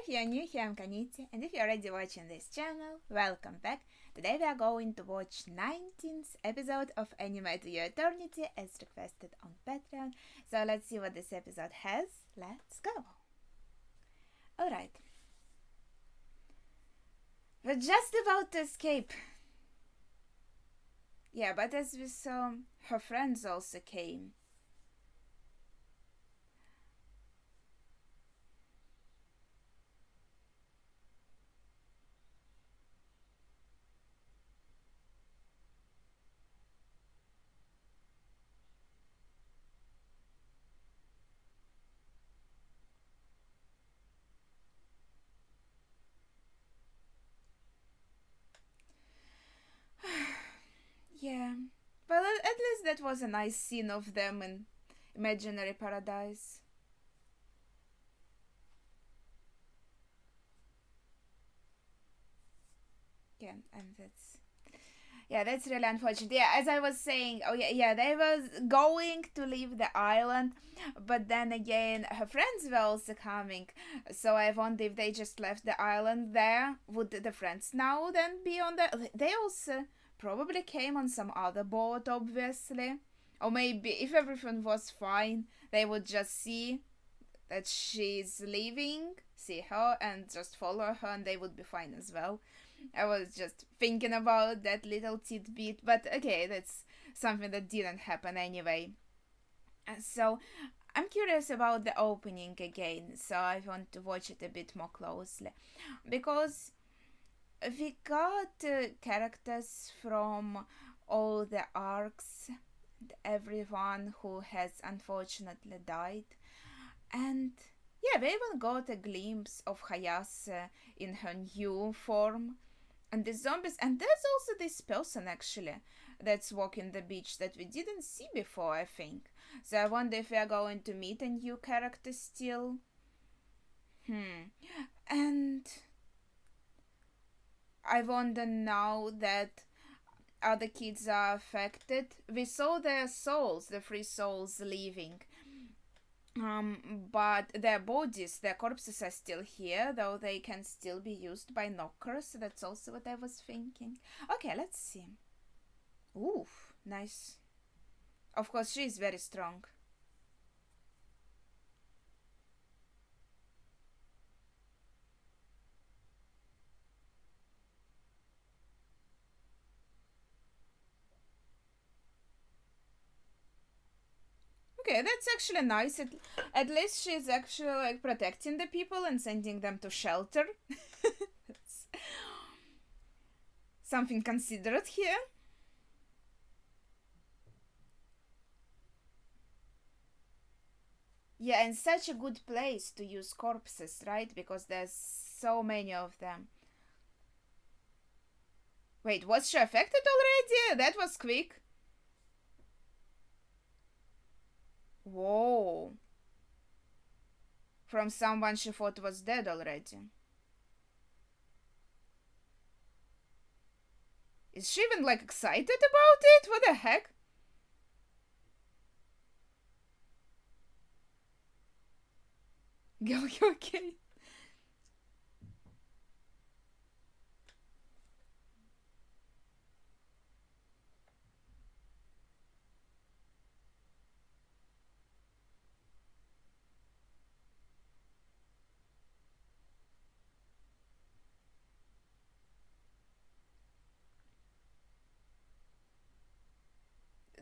if you're new here, I'm Kaniti, and if you're already watching this channel, welcome back. Today we are going to watch 19th episode of Anime to Your Eternity as requested on Patreon. So let's see what this episode has. Let's go. Alright. We're just about to escape. Yeah, but as we saw, her friends also came. Yeah. Well, at least that was a nice scene of them in imaginary paradise. Yeah, and that's really unfortunate. Yeah, as I was saying, they was going to leave the island, but then again, her friends were also coming. So I wonder if they just left the island there. Would the friends now then be on the? They also probably came on some other boat, obviously, or maybe if everything was fine, they would just see that she's leaving, see her, and just follow her, and they would be fine as well. I was just thinking about that little tidbit, but okay, that's something that didn't happen anyway. So I'm curious about the opening again, so I want to watch it a bit more closely because we got characters from all the arcs, everyone who has unfortunately died, and yeah, we even got a glimpse of Hayase in her new form and the zombies, and there's also this person actually that's walking the beach that we didn't see before, I think. So I wonder if we are going to meet a new character still. And I wonder now that other kids are affected. We saw their souls, the three souls leaving. But their bodies, their corpses are still here, though they can still be used by knockers. So that's also what I was thinking. Okay, let's see. Oof, nice. Of course, she is very strong. Okay, that's actually nice. At least she's actually like protecting the people and sending them to shelter. That's something considerate here. Yeah, and such a good place to use corpses, right? Because there's so many of them. Wait, was she affected already? That was quick. Whoa. From someone she thought was dead already. Is she even like excited about it? What the heck? Girl, you okay?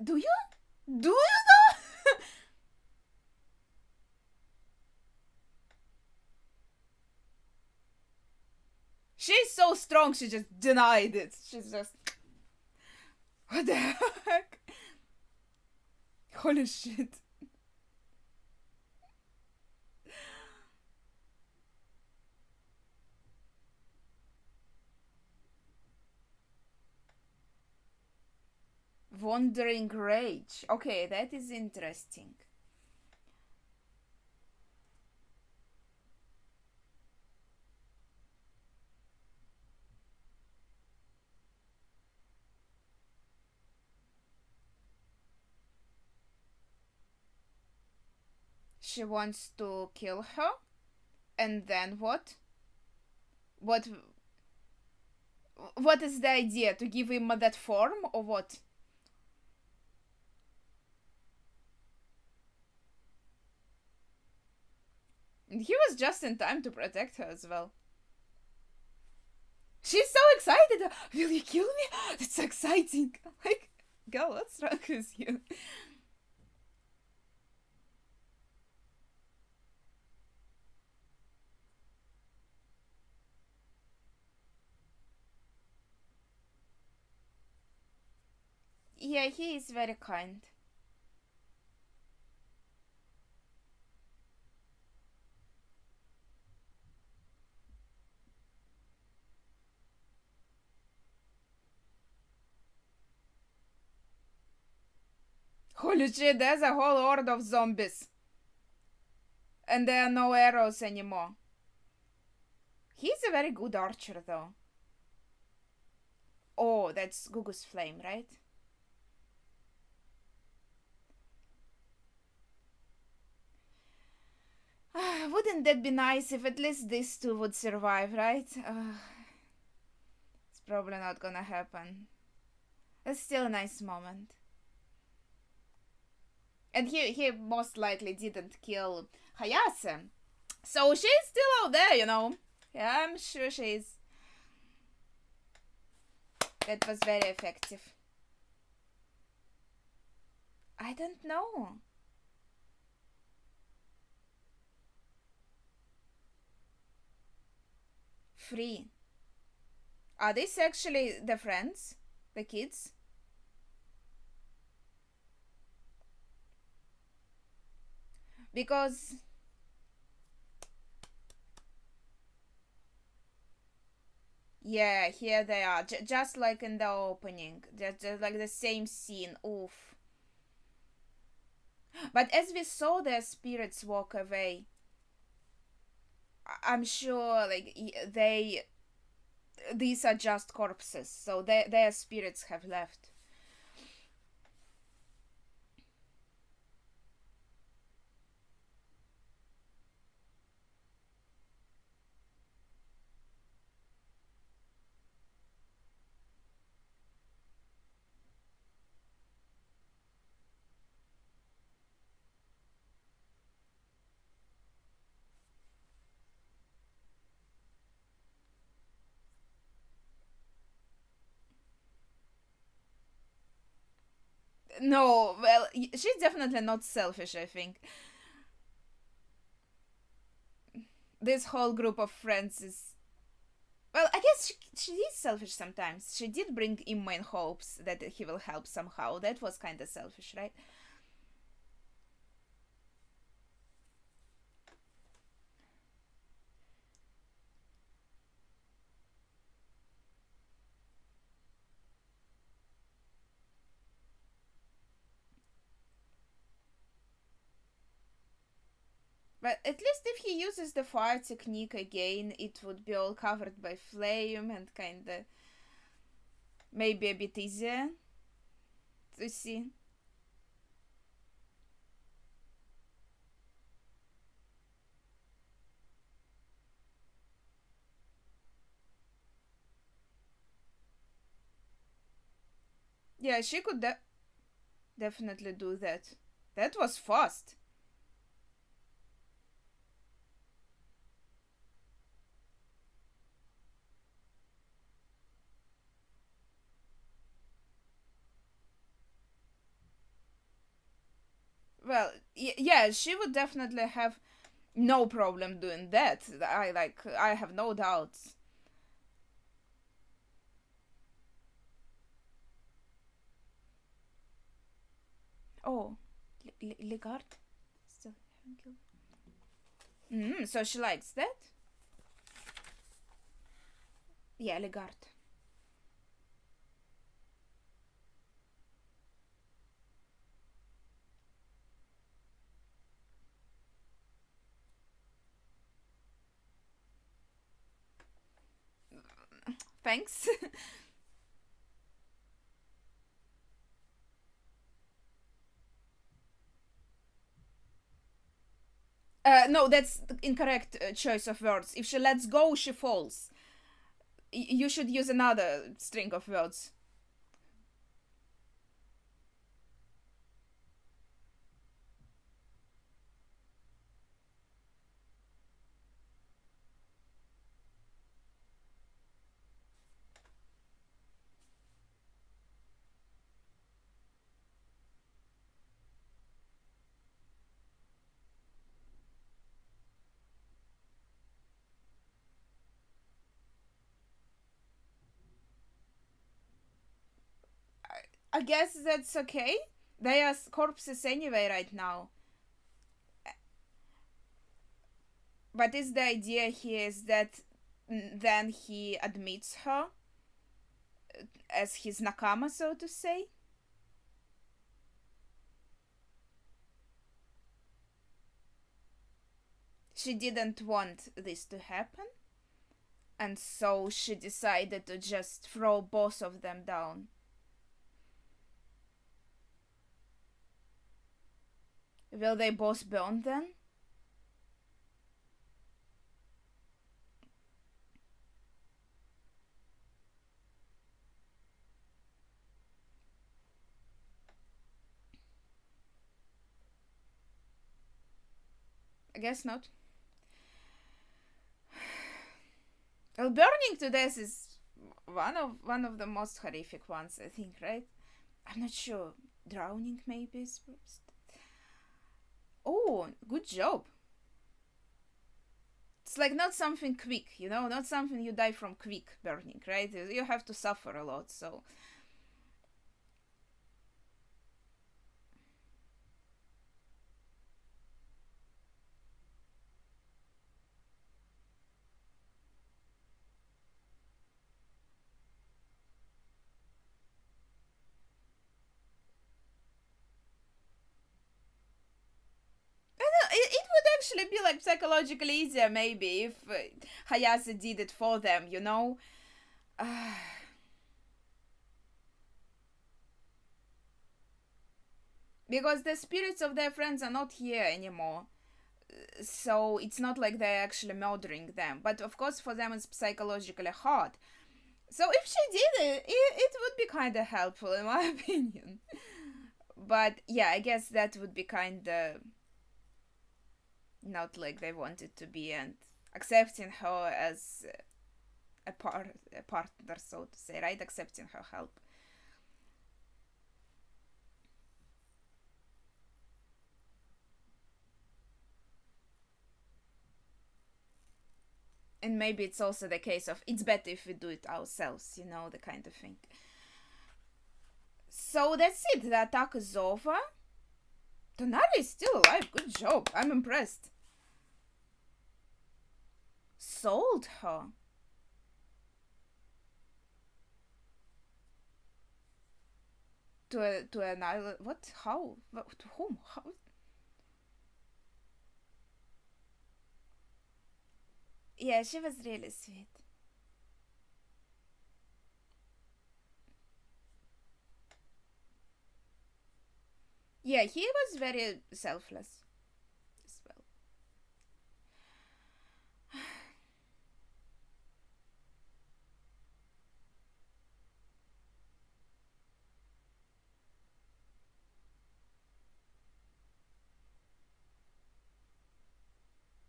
Do you? Do you know? She's so strong, she just denied it. She's just. What the heck? Holy shit. Wandering rage. Okay, that is interesting. She wants to kill her? And then what? What what is the idea? To give him that form or what? He was just in time to protect her as well. She's so excited. Will you kill me? That's so exciting. Like, girl, what's wrong with you? Yeah, he is very kind. Holy shit, there's a whole horde of zombies. And there are no arrows anymore. He's a very good archer, though. Oh, that's Gugu's flame, right? Wouldn't that be nice if at least these two would survive, right? It's probably not gonna happen. It's still a nice moment. And he most likely didn't kill Hayase. So she's still out there, you know. Yeah, I'm sure she's. That was very effective. I don't know. Free. Are these actually the friends? The kids? Because yeah, here they are, just like in the opening, just like the same scene. Oof. But as we saw their spirits walk away, I'm sure like these are just corpses, so their spirits have left. No, well, she's definitely not selfish, I think. This whole group of friends is. Well, I guess she is selfish sometimes. She did bring Imma in hopes that he will help somehow. That was kind of selfish, right? But at least if he uses the fire technique again, it would be all covered by flame and kinda maybe a bit easier to see. Yeah, she could definitely do that. That was fast. Well, yeah, she would definitely have no problem doing that. I have no doubts. Oh, Ligard still haven't killed. So she likes that. Yeah, Ligard. Thanks. No, that's the incorrect choice of words. If she lets go, she falls. You should use another string of words. I guess that's okay. They are corpses anyway right now. But is the idea here is that then he admits her as his nakama, so to say? She didn't want this to happen, and so she decided to just throw both of them down. Will they both burn then? I guess not. Well, burning to death is one of the most horrific ones, I think, right? I'm not sure. Drowning maybe is worst. Oh, good job. It's like not something quick, not something you die from quick burning, right? You have to suffer a lot, so. It would actually be like psychologically easier maybe if Hayase did it for them, Because the spirits of their friends are not here anymore. So it's not like they're actually murdering them. But of course, for them, it's psychologically hard. So if she did it would be kind of helpful, in my opinion. But yeah, I guess that would be kind of not like they wanted to be, and accepting her as a partner, so to say, right? Accepting her help. And maybe it's also the case of it's better if we do it ourselves, the kind of thing. So that's it. The attack is over. Tonari is still alive. Good job. I'm impressed. Sold her. To an island. What? How? To whom? How? Yeah, she was really sweet. Yeah, he was very selfless as well.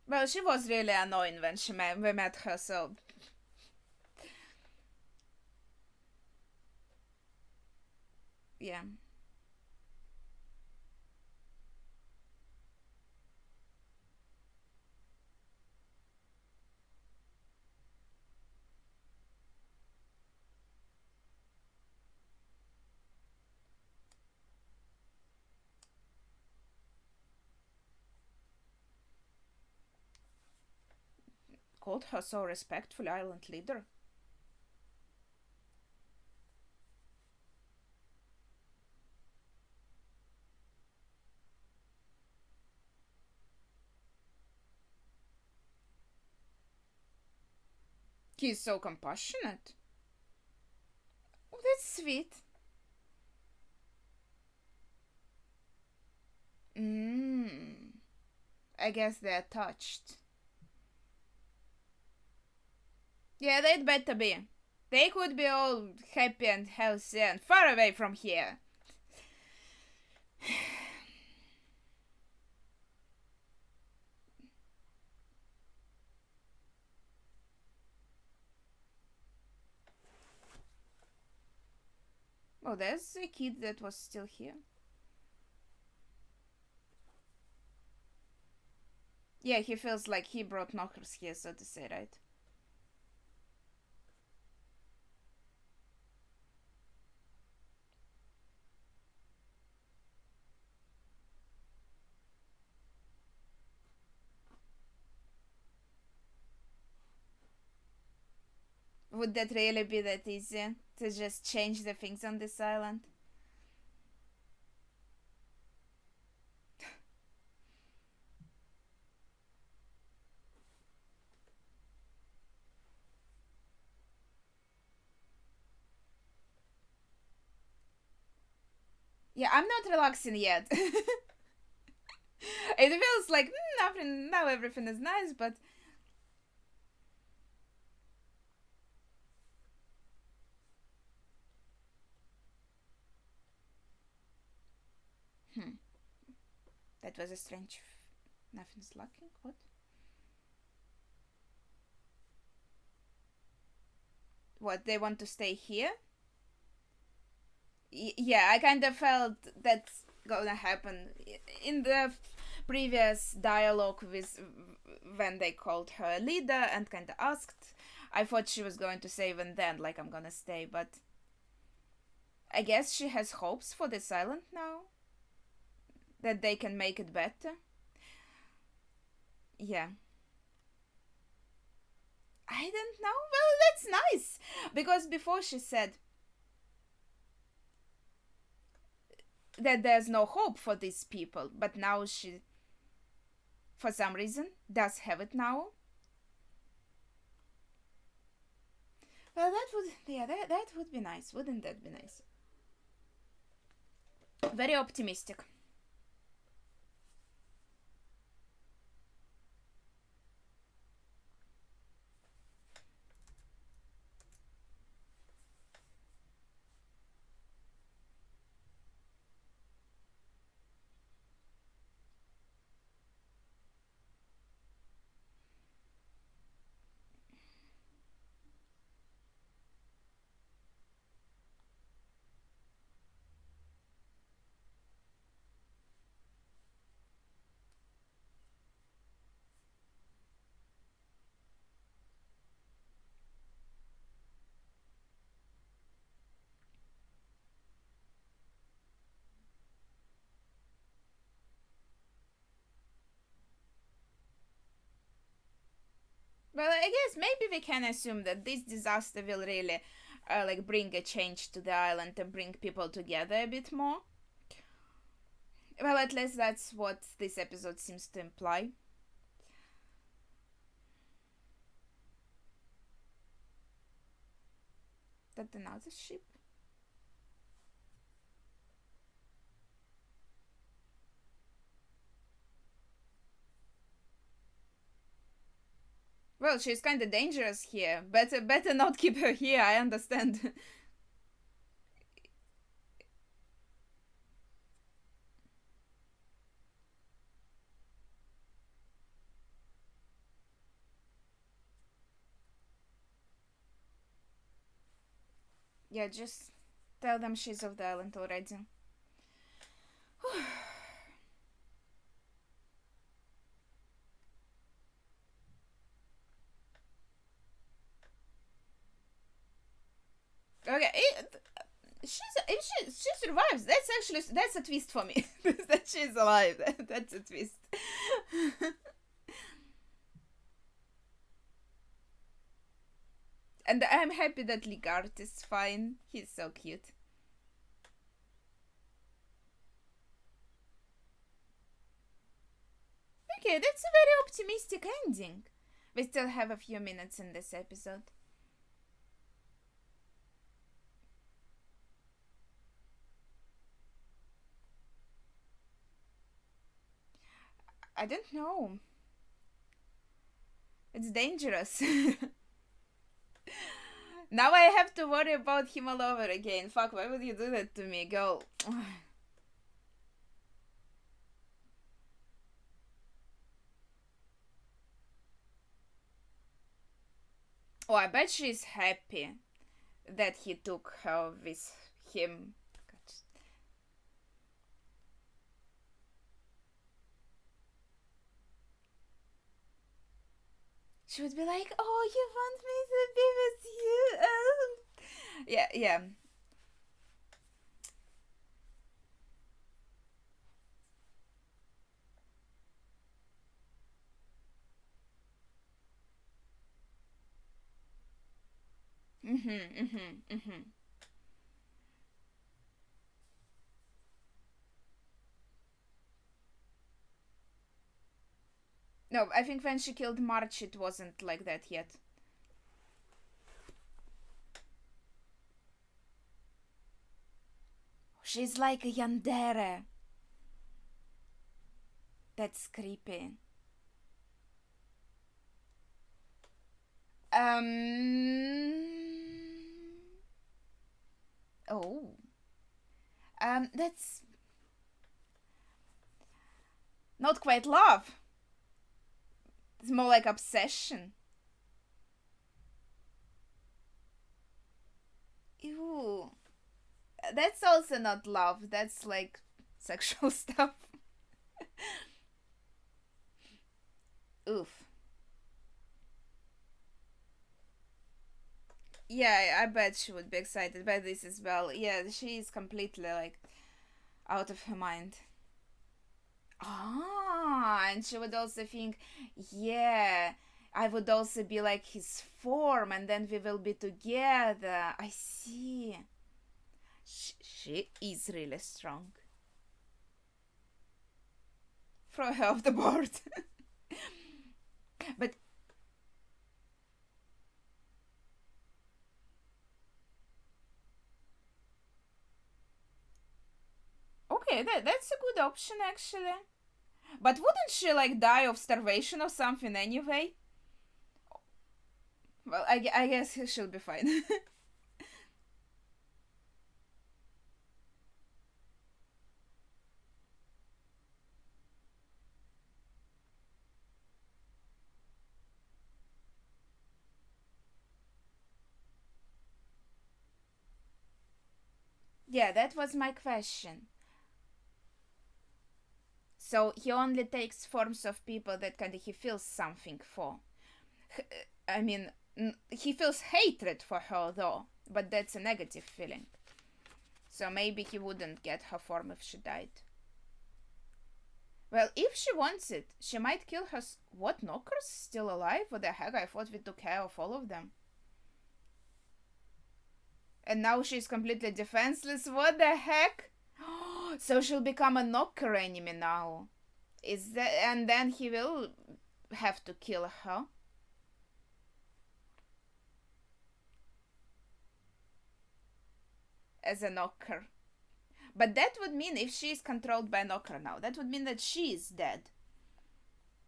Well, she was really annoying when we met her, so. Yeah. Called her so respectful island leader. He's so compassionate. Oh, that's sweet. I guess they're touched. Yeah, they'd better be. They could be all happy and healthy and far away from here. Oh, there's a kid that was still here. Yeah, he feels like he brought knockers here, so to say, right? Would that really be that easy to just change the things on this island? Yeah, I'm not relaxing yet. It feels like nothing now. Everything is nice, but hmm, that was a strange. Nothing's locking. What? What? They want to stay here? Yeah, I kind of felt that's gonna happen in the previous dialogue with when they called her leader and kind of asked. I thought she was going to say even then, like, I'm gonna stay, but I guess she has hopes for this island now that they can make it better. Yeah. I don't know. Well, that's nice because before she said that there's no hope for these people, but now she, for some reason, does have it now. Well, that would, yeah, that would be nice. Wouldn't that be nice? Very optimistic. Well, I guess maybe we can assume that this disaster will really, like, bring a change to the island and bring people together a bit more. Well, at least that's what this episode seems to imply. That another ship? Well, she's kind of dangerous here. Better not keep her here. I understand. Yeah, just tell them she's off the island already. Okay, if she survives, that's a twist for me. That she's alive. That's a twist. And I'm happy that Ligard is fine. He's so cute. Okay, that's a very optimistic ending. We still have a few minutes in this episode. I don't know. It's dangerous. Now I have to worry about him all over again. Fuck, why would you do that to me, girl? Oh, I bet she's happy that he took her with him. God. She would be like, "Oh, you want me to be with you?" Yeah, yeah. No, I think when she killed March, it wasn't like that yet. She's like a yandere. That's creepy. Oh. That's not quite love. It's more like obsession. Ew. That's also not love. That's like sexual stuff. Oof. Yeah, I bet she would be excited by this as well. Yeah, she is completely like out of her mind. Ah, and she would also think, yeah, I would also be like his form, and then we will be together. I see. She is really strong. Throw her off the board. But okay, that's a good option actually. But wouldn't she like die of starvation or something anyway? Well, I guess she'll be fine. Yeah, that was my question. So he only takes forms of people that kind of he feels something for. I mean, he feels hatred for her though, but that's a negative feeling. So maybe he wouldn't get her form if she died. Well, if she wants it, she might kill her. What, knockers still alive? What the heck? I thought we took care of all of them. And now she's completely defenseless. What the heck? So she'll become a knocker enemy now. Is that, and then he will have to kill her. As a knocker. But that would mean if she is controlled by a knocker now, that would mean that she is dead.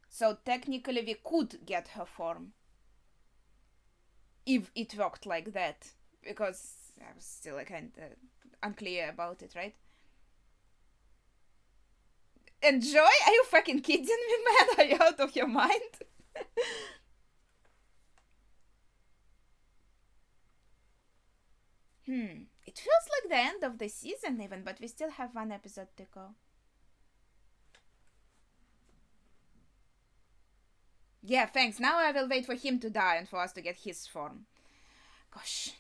So technically we could get her form. If it worked like that. Because I was still kind of unclear about it, right? Enjoy? Are you fucking kidding me, man? Are you out of your mind? It feels like the end of the season even, but we still have one episode to go. Yeah, thanks. Now I will wait for him to die and for us to get his form. Gosh.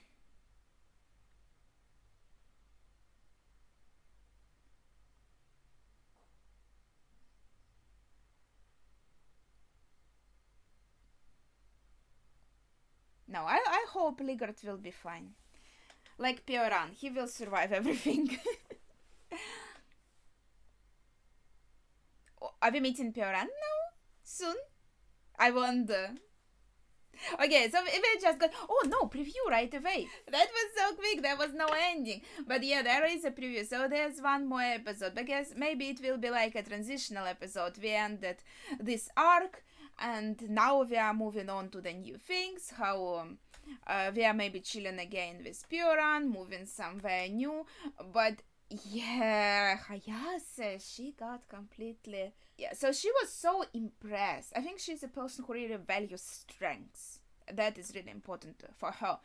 No, I hope Ligard will be fine. Like Pioran, he will survive everything. Are we meeting Pioran now? Soon? I wonder. Okay, so we just got. Oh no, preview right away. That was so quick. There was no ending. But yeah, there is a preview. So there's one more episode. But guess maybe it will be like a transitional episode. We ended this arc, and now we are moving on to the new things. How We are maybe chilling again with Puran, moving somewhere new, but yeah, Hayase, she got completely. Yeah, so she was so impressed. I think she's a person who really values strengths. That is really important for her.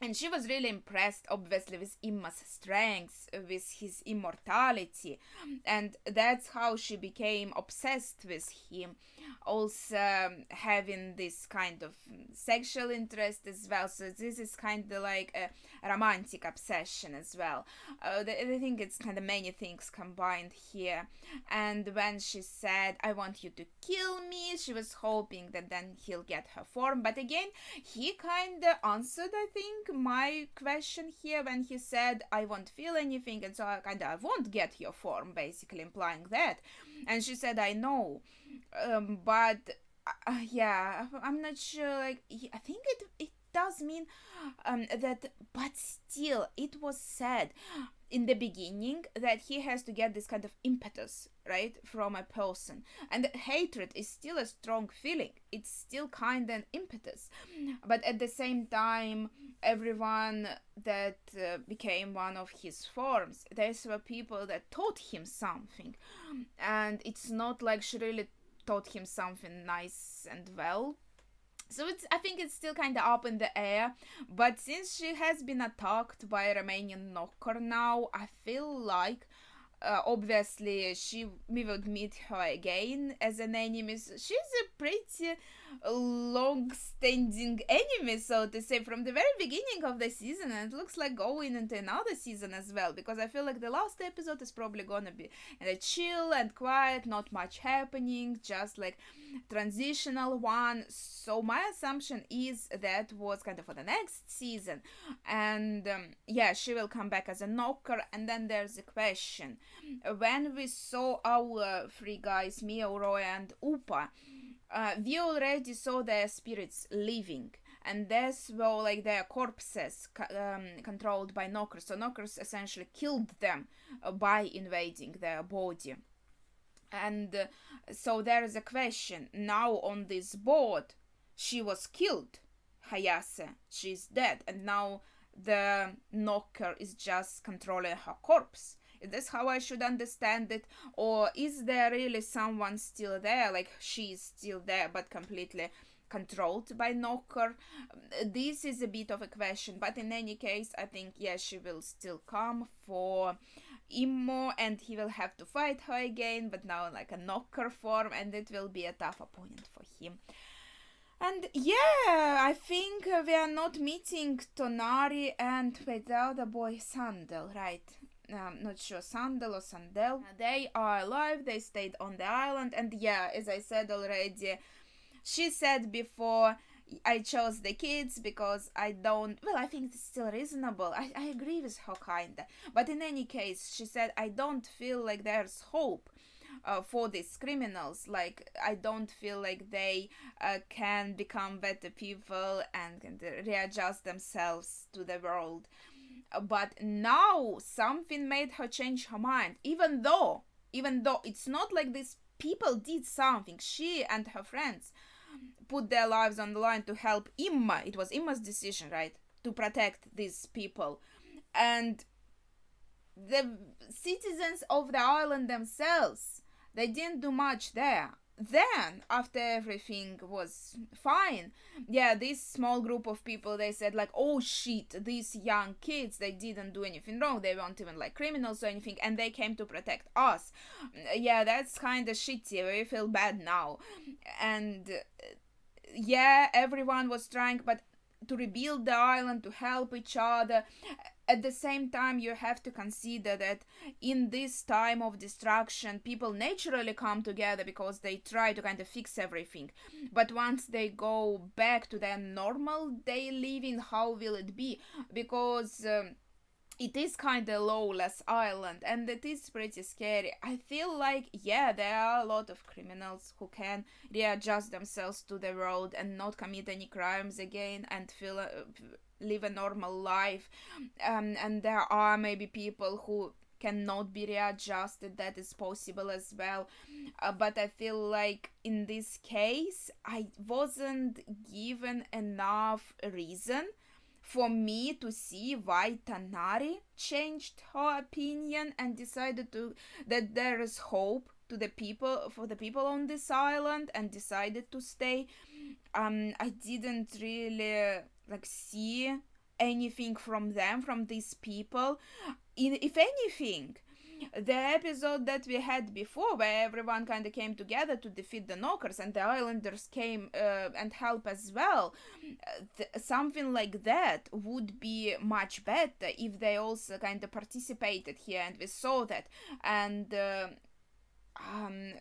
And she was really impressed, obviously, with Imma's strengths, with his immortality, and that's how she became obsessed with him. Also, having this kind of sexual interest as well. So this is kind of like a romantic obsession as well. I think it's kind of many things combined here. And when she said, "I want you to kill me," she was hoping that then he'll get her form. But again, he kind of answered, I think, my question here when he said, "I won't feel anything, and so I won't get your form," basically implying that. And she said, "I know, but yeah, I'm not sure. Like, I think it does mean that, but still, it was said in the beginning that he has to get this kind of impetus, right, from a person, and hatred is still a strong feeling. It's still kind of an impetus, but at the same time, everyone that became one of his forms, these were people that taught him something, and it's not like she really taught him something nice and well. So I think it's still kind of up in the air, but since she has been attacked by a Romanian knocker now, I feel like obviously we would meet her again as an enemy. So she's a pretty long-standing enemy, so to say, from the very beginning of the season, and it looks like going into another season as well, because I feel like the last episode is probably gonna be chill and quiet, not much happening, just like transitional one. So my assumption is that was kind of for the next season, and yeah, she will come back as a knocker. And then there's a question: when we saw our three guys, Mio, Roy, and Upa, we already saw their spirits leaving, and that's well, like their corpses controlled by knockers. So knockers essentially killed them by invading their body. And so there is a question now on this board. She was killed, Hayase. She's dead, and now the knocker is just controlling her corpse. Is this how I should understand it? Or is there really someone still there? Like she's still there but completely controlled by knocker? This is a bit of a question, but in any case, I think, yeah, she will still come for Immo, and he will have to fight her again, but now like a knocker form, and it will be a tough opponent for him. And yeah, I think we are not meeting Tonari and wait, the other boy Sandel, right? Not sure, Sandel or Sandel. They are alive, they stayed on the island, and yeah, as I said already, she said before, I chose the kids because I don't. Well, I think it's still reasonable. I agree with her, kinda. But in any case, she said, I don't feel like there's hope for these criminals. Like, I don't feel like they can become better people and can readjust themselves to the world. But now something made her change her mind, even though it's not like these people did something. She and her friends put their lives on the line to help Imma. It was Imma's decision, right, to protect these people. And the citizens of the island themselves, they didn't do much there. Then, after everything was fine, yeah, this small group of people, they said like, oh shit, these young kids, they didn't do anything wrong, they weren't even like criminals or anything, and they came to protect us. Yeah, that's kind of shitty. We feel bad now. And yeah, everyone was trying but to rebuild the island, to help each other. At the same time, you have to consider that in this time of destruction, people naturally come together because they try to kind of fix everything. But once they go back to their normal day living, how will it be? Because it is kind of lawless island, and it is pretty scary. I feel like, yeah, there are a lot of criminals who can readjust themselves to the world and not commit any crimes again and live a normal life. And there are maybe people who cannot be readjusted. That is possible as well. But I feel like in this case, I wasn't given enough reason for me to see why Tanari changed her opinion and decided that there is hope to the people, for the people on this island, and decided to stay. I didn't really like see anything from them, from these people. If anything, the episode that we had before, where everyone kind of came together to defeat the Knockers and the Islanders came and help as well, something like that would be much better if they also kind of participated here and we saw that, and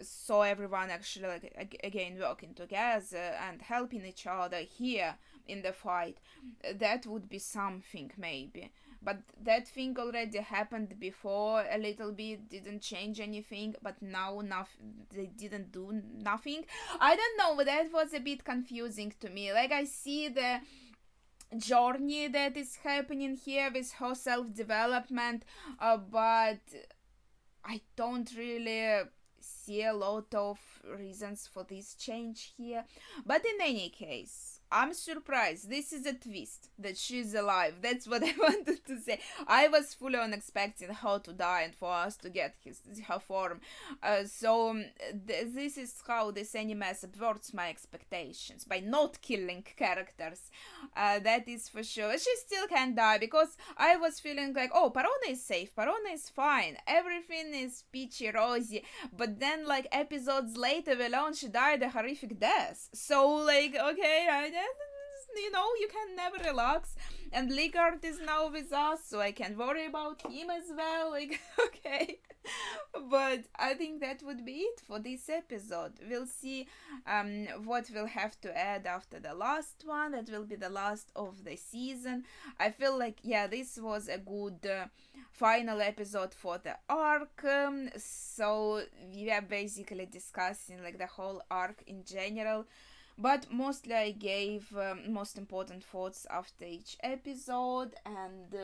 saw everyone actually like again working together and helping each other here in the fight. That would be something maybe, but that thing already happened before a little bit, didn't change anything, but now they didn't do nothing. I don't know, that was a bit confusing to me. Like, I see the journey that is happening here with her self-development, but I don't really see a lot of reasons for this change here. But in any case, I'm surprised. This is a twist that she's alive. That's what I wanted to say. I was fully unexpecting her to die and for us to get her form. This is how this anime subverts my expectations by not killing characters. That is for sure. She still can die because I was feeling like, oh, Parona is safe. Parona is fine. Everything is peachy rosy. But then, like, episodes later, we learn she died a horrific death. So, like, okay, you can never relax. And Ligard is now with us, so I can worry about him as well. Like, okay. But I think that would be it for this episode. We'll see what we'll have to add after the last one. That will be the last of the season. I feel like, yeah, this was a good final episode for the arc. So we are basically discussing like the whole arc in general. But mostly I gave most important thoughts after each episode, and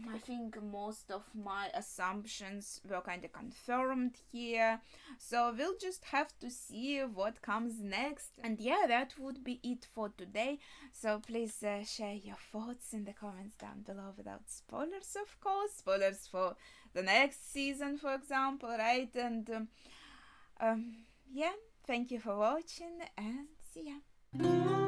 I think most of my assumptions were kind of confirmed here. So we'll just have to see what comes next. And yeah, that would be it for today. So please share your thoughts in the comments down below without spoilers, of course. Spoilers for the next season, for example, right? And yeah. Thank you for watching and see ya.